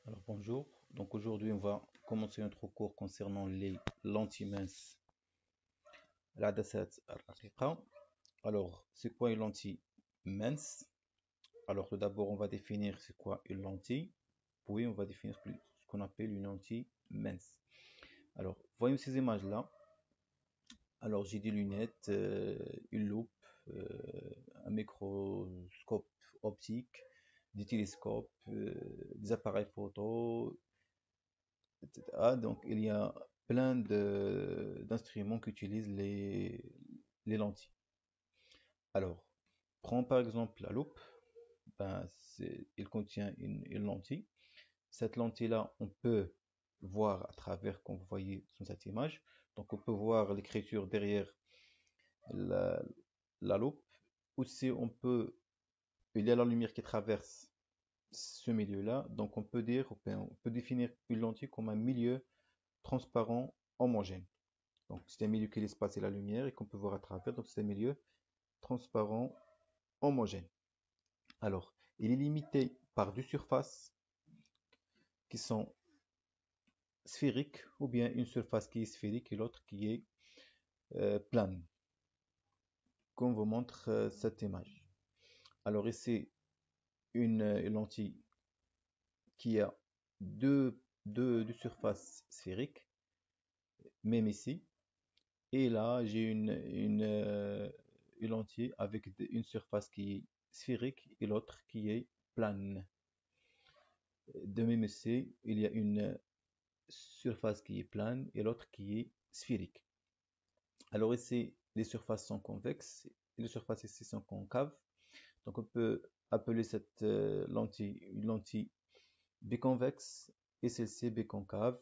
Alors bonjour, donc aujourd'hui on va commencer notre cours concernant les lentilles minces, العدسات الرقيقة. Alors c'est quoi une lentille mince? Alors tout d'abord on va définir c'est quoi une lentille, puis on va définir ce qu'on appelle une lentille mince. Alors voyons ces images là. Alors j'ai des lunettes, une loupe, un microscope optique, des télescopes, des appareils photo, etc. Donc, il y a plein d'instruments qui utilisent les lentilles. Alors, prends par exemple la loupe. Il contient une lentille. Cette lentille-là, on peut voir à travers, comme vous voyez sur cette image. Donc, on peut voir l'écriture derrière la, la loupe. Aussi, il y a la lumière qui traverse ce milieu-là. Donc, on peut définir une lentille comme un milieu transparent homogène. Donc, c'est un milieu qui laisse passer la lumière et qu'on peut voir à travers. Donc, c'est un milieu transparent homogène. Alors, il est limité par deux surfaces qui sont sphériques, ou bien une surface qui est sphérique et l'autre qui est plane, comme vous montre cette image. Alors, ici, une lentille qui a deux surfaces sphériques, même ici. Et là, j'ai une lentille avec une surface qui est sphérique et l'autre qui est plane. De même ici, il y a une surface qui est plane et l'autre qui est sphérique. Alors ici, les surfaces sont convexes et les surfaces ici sont concaves. Donc on peut appeler cette lentille une lentille biconvexe et celle-ci biconcave.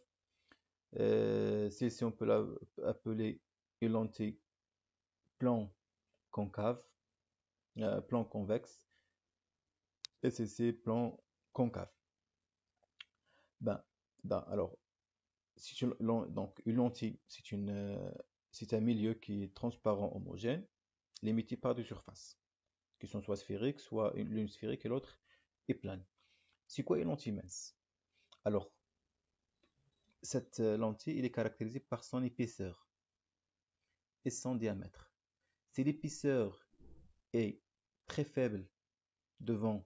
Celle-ci, on peut l'appeler une lentille plan concave, plan convexe, et ceci plan concave. Ben, alors, donc une lentille, c'est un milieu qui est transparent homogène, limité par deux surfaces, qui sont soit sphériques, soit l'une sphérique et l'autre est plane. C'est quoi une lentille mince? Alors, cette lentille, elle est caractérisée par son épaisseur et son diamètre. Si l'épaisseur est très faible devant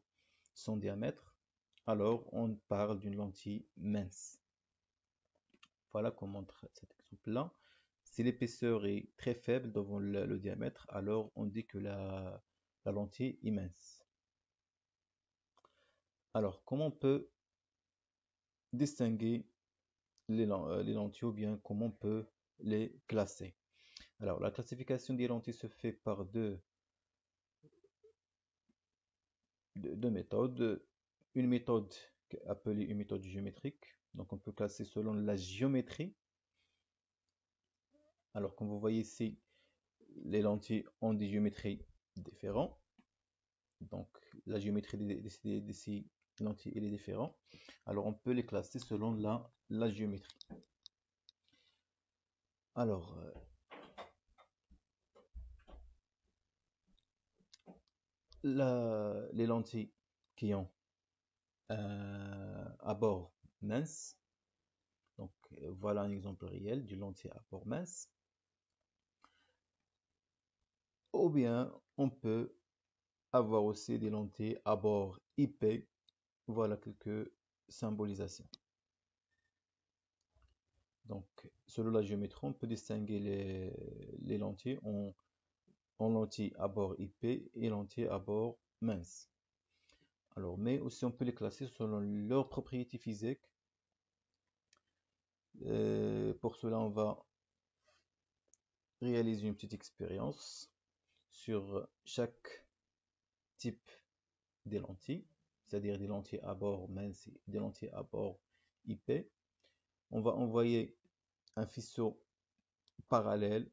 son diamètre, alors on parle d'une lentille mince. Voilà qu'on montre cet exemple-là. Si l'épaisseur est très faible devant le diamètre, alors on dit que la lentille est mince. Alors, comment on peut distinguer les lentilles ou bien comment on peut les classer? Alors, la classification des lentilles se fait par deux méthodes. Une méthode appelée une méthode géométrique. Donc, on peut classer selon la géométrie. Alors, comme vous voyez ici, les lentilles ont des géométries différentes. Donc, la géométrie de ces lentilles est différente. Alors, on peut les classer selon la géométrie. Alors, les lentilles qui ont à bord mince. Donc, voilà un exemple réel du lentille à bord mince. Ou bien, on peut avoir aussi des lentilles à bord épais. Voilà quelques symbolisations. Donc, selon la géométrie, on peut distinguer les lentilles en lentilles à bord épais et lentilles à bord mince. Alors, mais aussi on peut les classer selon leurs propriétés physiques. Pour cela, on va réaliser une petite expérience sur chaque type des lentilles, c'est-à-dire des lentilles à bord mince et des lentilles à bord épais. On va envoyer un faisceau parallèle,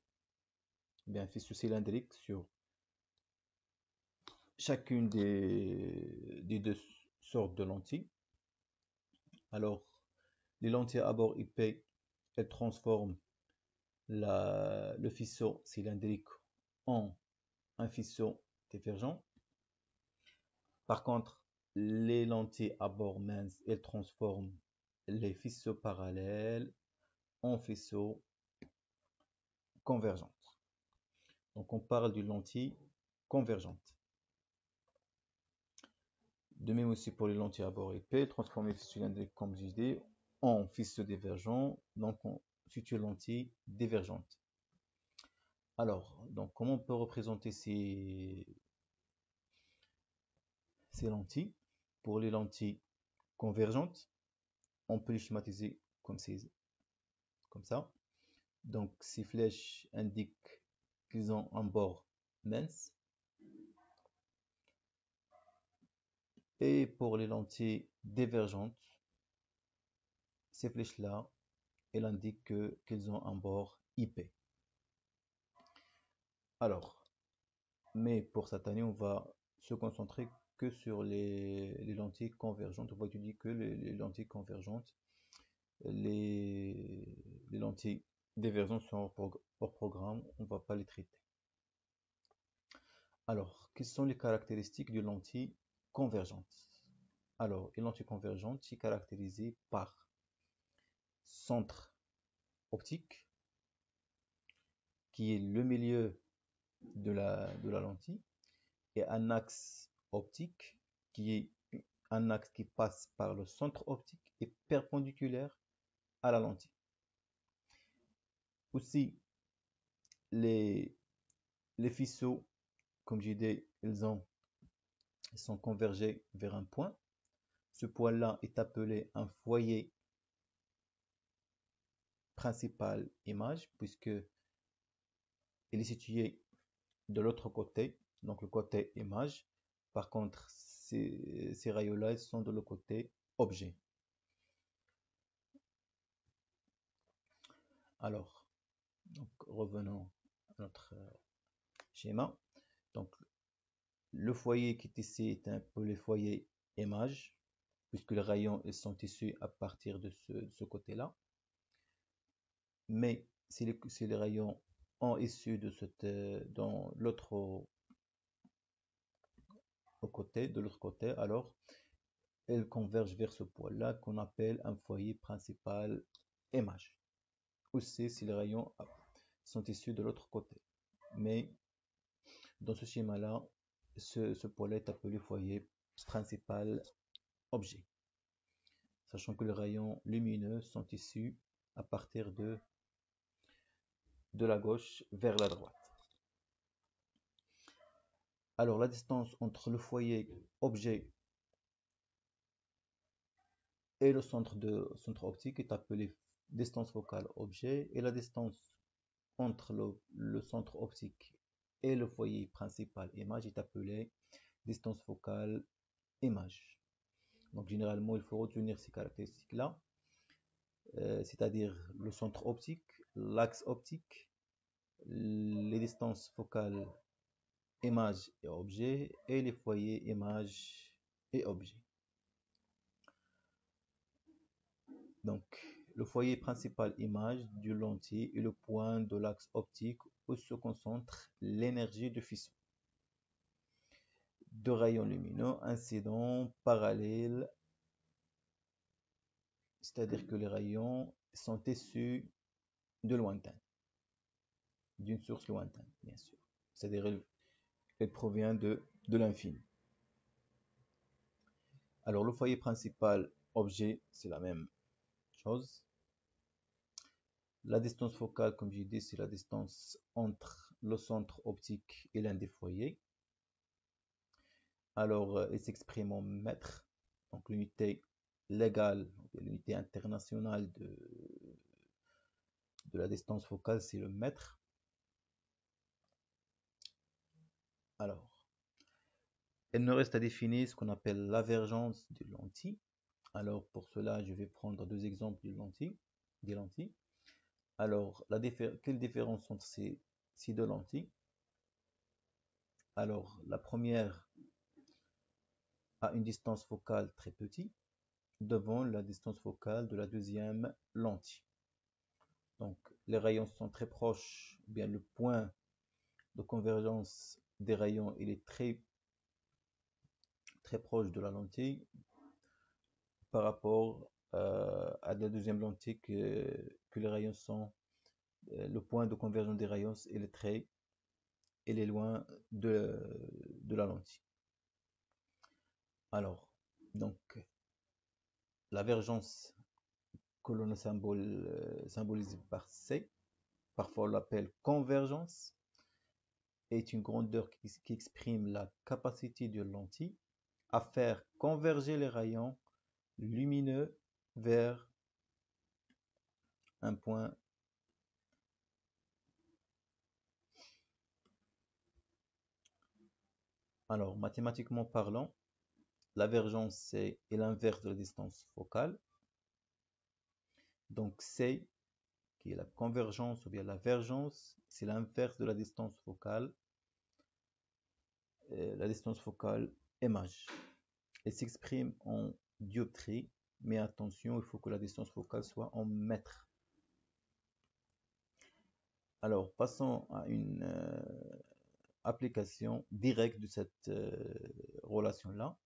bien un faisceau cylindrique sur chacune des deux sortes de lentilles. Alors, les lentilles à bord épais, elles transforment le faisceau cylindrique en un faisceau divergent. Par contre, les lentilles à bord mince, elles transforment les faisceaux parallèles en faisceaux convergents. Donc on parle d'une lentille convergente. De même aussi pour les lentilles à bord épais, transformer les faisceaux cylindriques comme je disais en faisceaux divergents, donc on situe lentille divergente. Alors, donc comment on peut représenter ces lentilles? Pour les lentilles convergentes, on peut les schématiser comme ça. Donc ces flèches indiquent qu'ils ont un bord mince. Et pour les lentilles divergentes, ces flèches-là, elles indiquent qu'ils ont un bord épais. Alors, mais pour cette année, on va se concentrer que sur les lentilles convergentes. On va étudier que les lentilles convergentes. Les lentilles divergentes sont hors programme, on ne va pas les traiter. Alors, quelles sont les caractéristiques d'une lentille convergente? Alors, une lentille convergente est caractérisée par centre optique, qui est le milieu de la lentille, et un axe optique, qui est un axe qui passe par le centre optique et perpendiculaire à la lentille. Aussi, les faisceaux, comme j'ai dit, ils sont convergés vers un point. Ce point-là est appelé un foyer principal image, puisque il est situé de l'autre côté, donc le côté image. Par contre, ces rayons-là sont de le côté objet. Alors, donc, revenons à notre schéma. Donc, le foyer qui est ici est un peu le foyer image, puisque les rayons ils sont issus à partir de ce côté-là. Mais si les rayons ont issu de dans l'autre côté, de l'autre côté, alors elles convergent vers ce point-là qu'on appelle un foyer principal image. Aussi si les rayons sont issus de l'autre côté. Mais dans ce schéma-là, ce point-là est appelé foyer principal objet, sachant que les rayons lumineux sont issus à partir de la gauche vers la droite. Alors la distance entre le foyer objet et le centre optique est appelée distance focale objet, et la distance entre le centre optique et le foyer principal image est appelée distance focale image. Donc généralement il faut retenir ces caractéristiques-là, c'est-à-dire le centre optique, l'axe optique, les distances focales image et objet, et les foyers image et objet. Donc, le foyer principal image du lentille est le point de l'axe optique où se concentre l'énergie du faisceau de rayons lumineux incidents parallèles, c'est-à-dire que les rayons sont issus de lointain, d'une source lointaine, bien sûr. C'est-à-dire qu'elle provient de l'infini. Alors, le foyer principal objet, c'est la même chose. La distance focale, comme j'ai dit, c'est la distance entre le centre optique et l'un des foyers. Alors, il s'exprime en mètres, donc l'unité légale, l'unité internationale de la distance focale, c'est le mètre. Alors, il nous reste à définir ce qu'on appelle l'avergence des lentilles. Alors, pour cela, je vais prendre deux exemples des lentilles. Alors, quelle différence entre ces deux lentilles? Alors, la première a une distance focale très petite devant la distance focale de la deuxième lentille. Donc, les rayons sont très proches, ou bien le point de convergence des rayons il est très très proche de la lentille par rapport à la deuxième lentille que les rayons sont, le point de convergence des rayons il est loin de la lentille. Alors, donc, la vergence que l'on symbolise par C, parfois on l'appelle convergence, est une grandeur qui exprime la capacité de lentille à faire converger les rayons lumineux vers un point. Alors, mathématiquement parlant, la vergence est l'inverse de la distance focale. Donc, C, qui est la convergence ou bien la vergence, c'est l'inverse de la distance focale. La distance focale est maj. Elle s'exprime en dioptrie, mais attention, il faut que la distance focale soit en mètres. Alors, passons à une application directe de cette relation-là.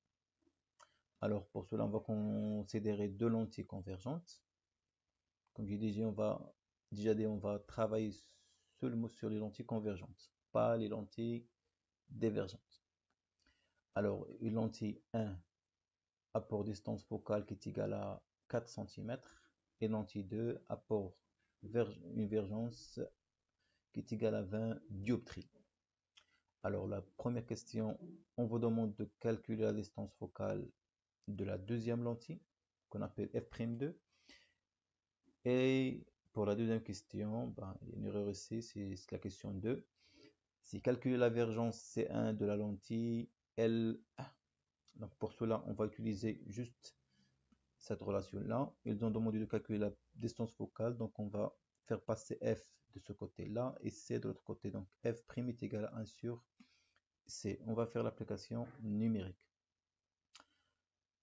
Alors, pour cela, on va considérer deux lentilles convergentes. Comme j'ai dit, on va travailler seulement sur les lentilles convergentes, pas les lentilles divergentes. Alors, une lentille 1 apport distance focale qui est égale à 4 cm et lentille 2 apport une vergence qui est égale à 20 dioptries. Alors, la première question, on vous demande de calculer la distance focale de la deuxième lentille, qu'on appelle f'2. Et pour la deuxième question, il y a une erreur ici, c'est la question 2. C'est calculer la vergence C1 de la lentille L1. Donc pour cela, on va utiliser juste cette relation-là. Ils ont demandé de calculer la distance focale, donc on va faire passer f de ce côté-là et c de l'autre côté. Donc f' est égal à 1 sur c. On va faire l'application numérique.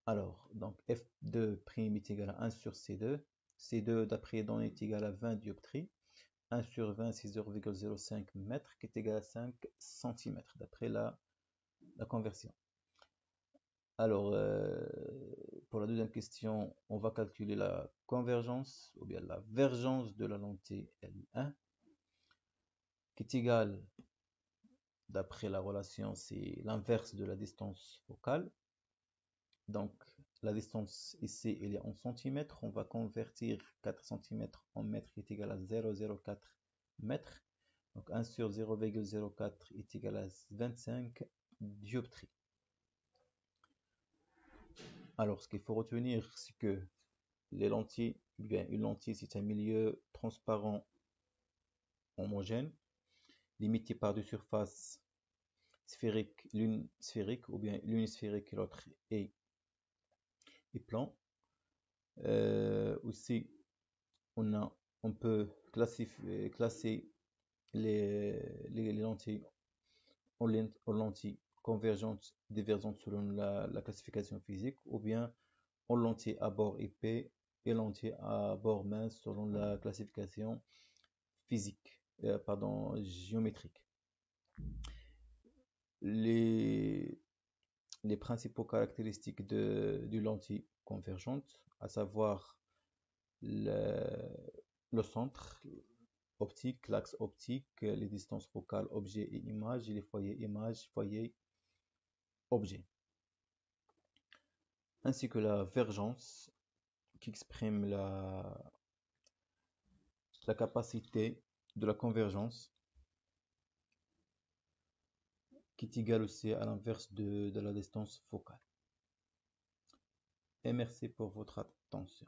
Alors, donc f2' est égal à 1 sur c2. C2 d'après les données est égal à 20 dioptries. 1 sur 20, c'est 0,05 mètres, qui est égal à 5 cm, d'après la conversion. Alors, pour la deuxième question, on va calculer la convergence, ou bien la vergence de la lentille L1, qui est égale, d'après la relation, c'est l'inverse de la distance focale. Donc, la distance ici, elle est en centimètres. On va convertir 4 cm en mètres, qui est égal à 0,04 mètres. Donc, 1 sur 0,04 est égal à 25 dioptries. Alors, ce qu'il faut retenir, c'est que les lentilles, une lentille, c'est un milieu transparent homogène, limité par deux surfaces sphériques, l'une sphérique ou bien l'une sphérique et l'autre est plan. Aussi, on peut classer les lentilles en lentilles convergentes, divergentes selon la classification physique, ou bien en lentilles à bord épais et lentilles à bord mince selon la classification physique, géométrique. Les principaux caractéristiques du lentille convergente, à savoir le centre optique, l'axe optique, les distances focales objet et image, et les foyers image, foyer, objet. Ainsi que la vergence qui exprime la capacité de la convergence qui est égale aussi à l'inverse de la distance focale. Et merci pour votre attention.